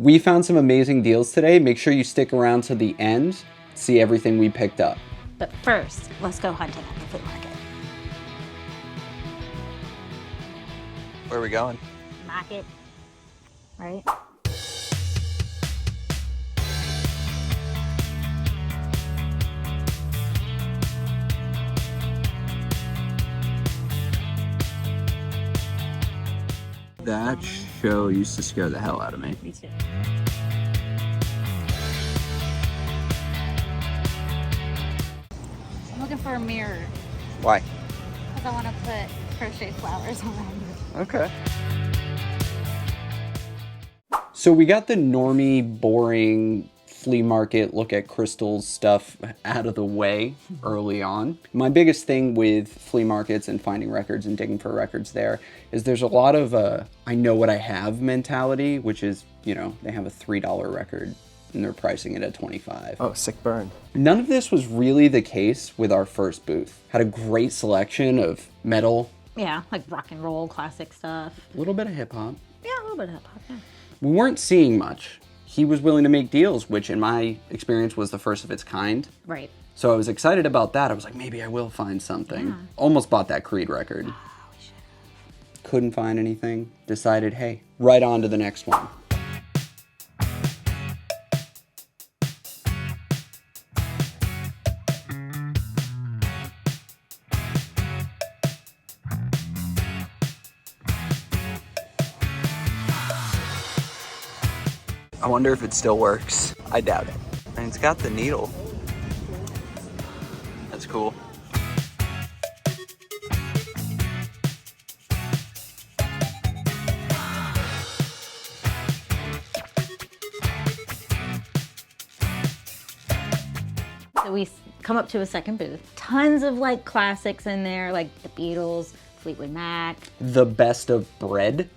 We found some amazing deals today. Make sure you stick around to the end, see everything we picked up. But first, let's go hunting at the flea market. Where are we going? Market, right? That show used to scare the hell out of me. Me too. I'm looking for a mirror Why? because I want to put crochet flowers around it. Okay. So we got the normie, boring flea market, look at crystals stuff out of the way early on. My biggest thing with flea markets and finding records and digging for records there is there's a lot of I know what I have mentality, which is, you know, they have a $3 record and they're pricing it at $25. Oh, sick burn. None of this was really the case with our first booth. Had a great selection of metal. Yeah, like rock and roll, classic stuff. A little bit of hip hop. Yeah, a little bit of hip hop, yeah. We weren't seeing much. He was willing to make deals, which in my experience was the first of its kind. Right. So I was excited about that. I was like, maybe I will find something. Yeah. Almost bought that Creed record. Oh, we should have. Couldn't find anything. Decided, hey, right on to the next one. I wonder if it still works. I doubt it. And it's got the needle. That's cool. So we come up to a second booth. Tons of like classics in there, like the Beatles, Fleetwood Mac. The Best of Bread,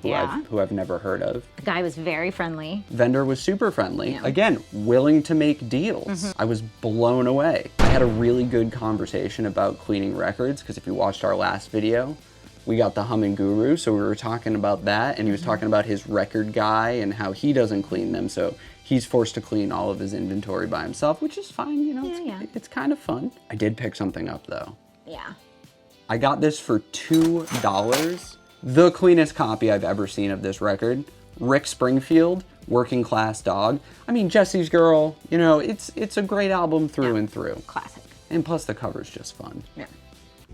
Yeah. who I've never heard of. The guy was very friendly. Vendor was super friendly. Yeah. Again, willing to make deals. I was blown away. I had a really good conversation about cleaning records, because if you watched our last video, we got the Humming Guru, so we were talking about that, and he was talking about his record guy and how he doesn't clean them, so he's forced to clean all of his inventory by himself, which is fine, you know, it's kind of fun. I did pick something up though. Yeah. I got this for $2. The cleanest copy I've ever seen of this record. Rick Springfield, Working Class Dog. I mean, Jesse's Girl, you know, it's a great album through and through. Classic. And plus the cover's just fun. Yeah.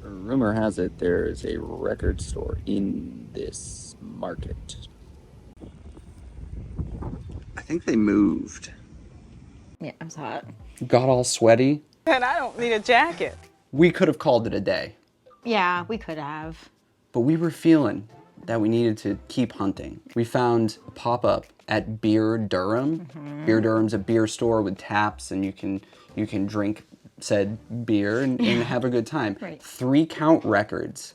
Rumor has it there is a record store in this market. I think they moved. Yeah, it was hot. Got all sweaty. And I don't need a jacket. We could have called it a day, Yeah, we could have. but we were feeling that we needed to keep hunting. We found a pop-up at Beer Durham. Beer Durham's a beer store with taps, and you can drink said beer and have a good time. Right. 3 Count Records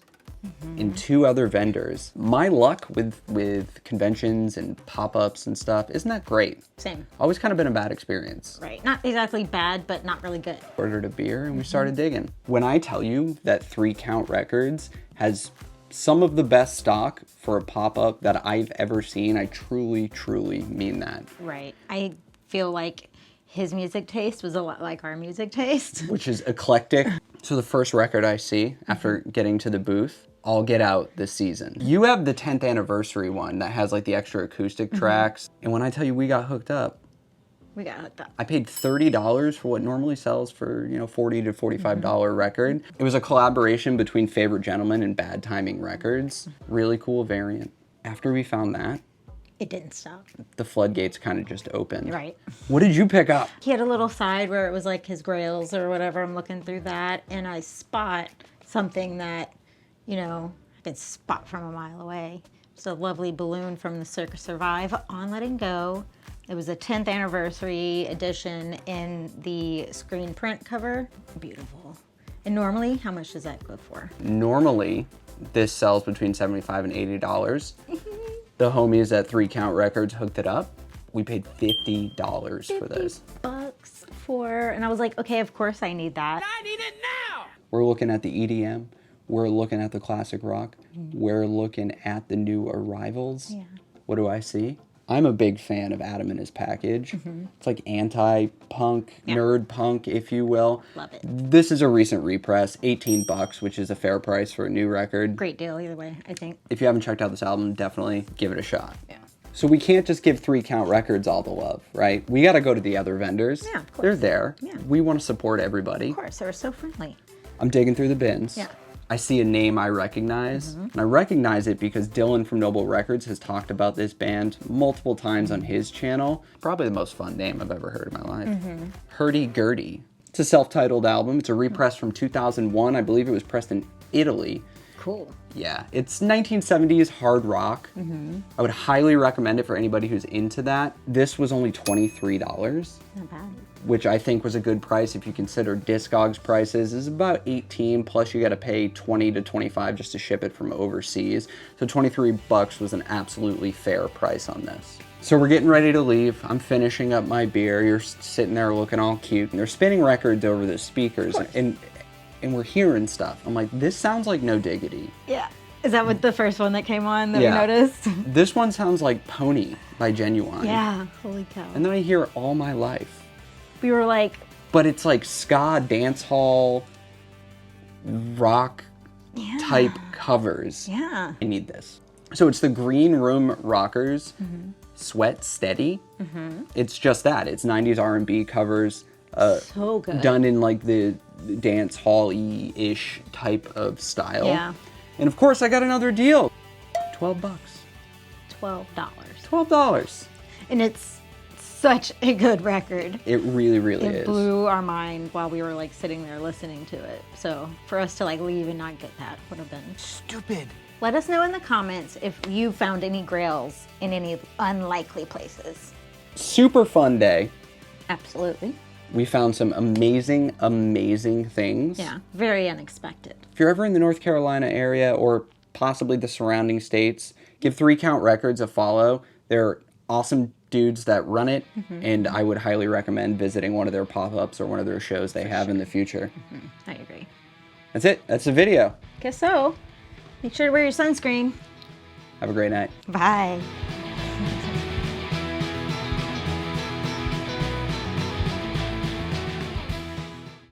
and 2 other vendors. My luck with conventions and pop-ups and stuff, isn't that great? Same. Always kind of been a bad experience. Right. Not exactly bad, but not really good. Ordered a beer and we started digging. When I tell you that 3 Count Records has some of the best stock for a pop-up that I've ever seen, I truly, truly mean that. Right. I feel like his music taste was a lot like our music taste. Which is eclectic. So the first record I see after getting to the booth, I'll Get Out this season. You have the 10th anniversary one that has like the extra acoustic tracks. And when I tell you we got hooked up, We got hooked up. I paid $30 for what normally sells for, you know, $40 to $45 record. It was a collaboration between Favorite Gentleman and Bad Timing Records. Really cool variant. After we found that, It didn't stop. the floodgates kind of just opened. Right. What did you pick up? He had a little side where it was like his grails or whatever. I'm looking through that and I spot something that, you know, I could spot from a mile away. It's a lovely balloon from the Circus Survive on Letting Go. It was a 10th anniversary edition in the screen print cover. Beautiful. And normally, how much does that go for? Normally, this sells between $75 and $80. The homies at 3 Count Records hooked it up. We paid $50 for this. $50 for, and I was like, okay, of course I need that. I need it now! We're looking at the EDM. We're looking at the classic rock. We're looking at the new arrivals. Yeah. What do I see? I'm a big fan of Adam and his package. It's like anti-punk, nerd punk, if you will. Love it. This is a recent repress, $18, which is a fair price for a new record. Great deal either way, I think. If you haven't checked out this album, definitely give it a shot. Yeah. So we can't just give 3 Count Records all the love, right? We got to go to the other vendors. Yeah, of course. They're there. Yeah. We want to support everybody. Of course, they were so friendly. I'm digging through the bins. Yeah. I see a name I recognize, and I recognize it because Dylan from Noble Records has talked about this band multiple times on his channel. Probably the most fun name I've ever heard in my life. Hurdy Gurdy. It's a self-titled album. It's a repress from 2001. I believe it was pressed in Italy. Cool. Yeah, it's 1970s hard rock. I would highly recommend it for anybody who's into that. This was only $23. Not bad. Which I think was a good price if you consider Discogs prices is about 18, plus you got to pay 20 to 25 just to ship it from overseas. So $23 was an absolutely fair price on this. So we're getting ready to leave. I'm finishing up my beer. You're sitting there looking all cute, and they're spinning records over the speakers, and we're hearing stuff. I'm like, this sounds like No Diggity. Yeah. Is that what the first one that came on that Yeah. we noticed? This one sounds like Pony by Genuine. Yeah. Holy cow. And then I hear All My Life. We were like, But it's like ska, dance hall, rock type covers. yeah. I need this. So it's the Green Room Rockers, Sweat Steady. It's just that. It's 90s R&B covers. So good. Done in like the dance hall-y-ish type of style. Yeah. And of course I got another deal. $12. $12. $12. And it's such a good record. It really, really It is. blew our mind while we were like sitting there listening to it. So for us to like leave and not get that would have been Stupid. Let us know in the comments if you found any grails in any unlikely places. Super fun day. Absolutely. We found some amazing, amazing things. Yeah. Very unexpected. If you're ever in the North Carolina area or possibly the surrounding states, give 3 Count Records a follow. They're awesome dudes that run it, and I would highly recommend visiting one of their pop-ups or one of their shows they have in the future. I agree. That's it. That's the video. Guess so. Make sure to wear your sunscreen. Have a great night. Bye.